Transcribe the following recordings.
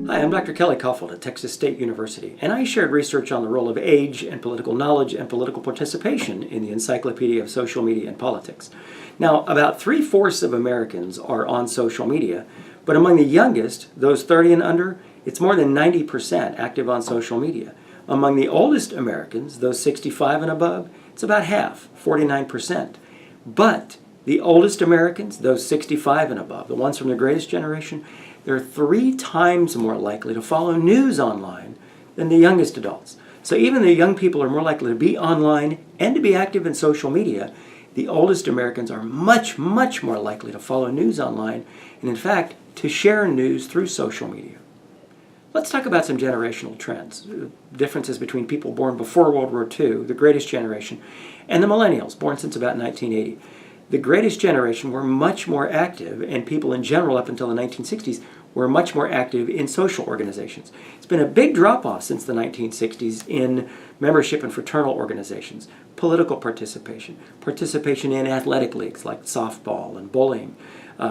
Hi, I'm Dr. Kelly Kaufhold at Texas State University, and I shared research on the role of age and political knowledge and political participation in the Encyclopedia of Social Media and Politics. Now, about 3/4 of Americans are on social media, but among the youngest, those 30 and under, it's more than 90% active on social media. Among the oldest Americans, those 65 and above, it's about half, 49%. But the oldest Americans, those 65 and above, the ones from the greatest generation, they're 3 times more likely to follow news online than the youngest adults. So even though young people are more likely to be online and to be active in social media, the oldest Americans are much, much more likely to follow news online and, in fact, to share news through social media. Let's talk about some generational trends, differences between people born before World War II, the greatest generation, and the millennials, born since about 1980. The greatest generation were much more active, and people in general up until the 1960s were much more active in social organizations. It's been a big drop-off since the 1960s in membership in fraternal organizations, political participation, participation in athletic leagues like softball and bowling,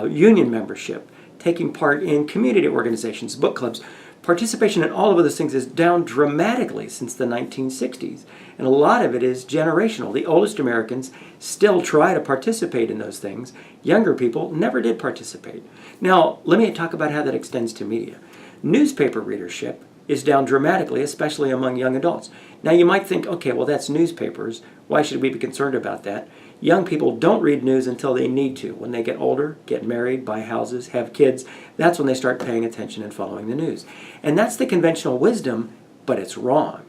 union membership, taking part in community organizations, book clubs. Participation in all of those things is down dramatically since the 1960s, and a lot of it is generational. The oldest Americans still try to participate in those things. Younger people never did participate. Now, let me talk about how that extends to media. Newspaper readership is down dramatically, especially among young adults. Now, you might think, okay, well, that's newspapers. Why should we be concerned about that? Young people don't read news until they need to. When they get older, get married, buy houses, have kids, that's when they start paying attention and following the news. And that's the conventional wisdom, but it's wrong.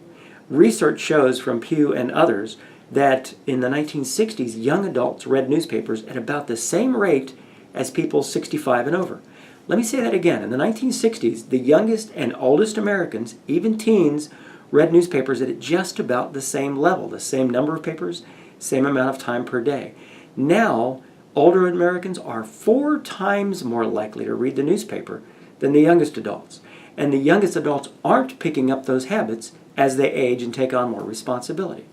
Research shows from Pew and others that in the 1960s, young adults read newspapers at about the same rate as people 65 and over. Let me say that again. In the 1960s, the youngest and oldest Americans, even teens, read newspapers at just about the same level, the same number of papers, same amount of time per day. Now, older Americans are 4 times more likely to read the newspaper than the youngest adults. And the youngest adults aren't picking up those habits as they age and take on more responsibility.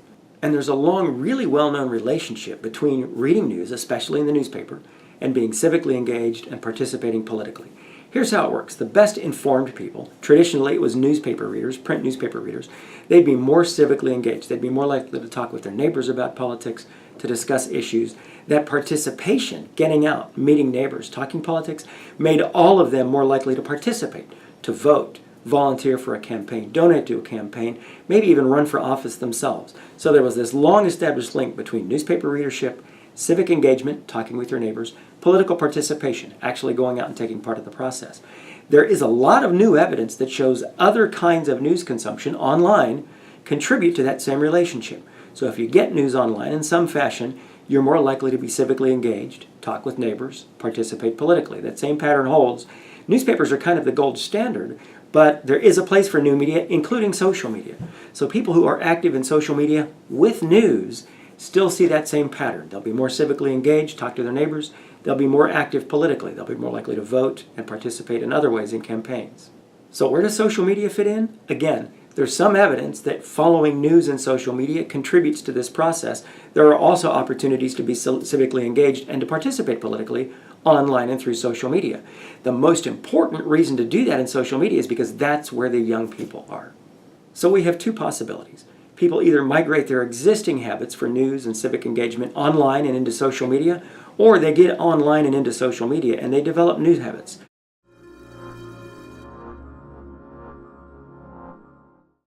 And there's a long, really well-known relationship between reading news, especially in the newspaper, and being civically engaged and participating politically. Here's how it works. The best informed people, traditionally it was newspaper readers, print newspaper readers, they'd be more civically engaged. They'd be more likely to talk with their neighbors about politics, to discuss issues. That participation, getting out, meeting neighbors, talking politics, made all of them more likely to participate, to vote, volunteer for a campaign, donate to a campaign, maybe even run for office themselves. So there was this long-established link between newspaper readership, civic engagement, talking with your neighbors, political participation, actually going out and taking part of the process. There is a lot of new evidence that shows other kinds of news consumption online contribute to that same relationship. So if you get news online in some fashion, you're more likely to be civically engaged, talk with neighbors, participate politically. That same pattern holds. Newspapers are kind of the gold standard, but there is a place for new media, including social media. So people who are active in social media with news still see that same pattern. They'll be more civically engaged, talk to their neighbors. They'll be more active politically. They'll be more likely to vote and participate in other ways in campaigns. So where does social media fit in? Again, there's some evidence that following news in social media contributes to this process. There are also opportunities to be civically engaged and to participate politically online and through social media. The most important reason to do that in social media is because that's where the young people are. So we have 2 possibilities. People either migrate their existing habits for news and civic engagement online and into social media, or they get online and into social media and they develop new habits.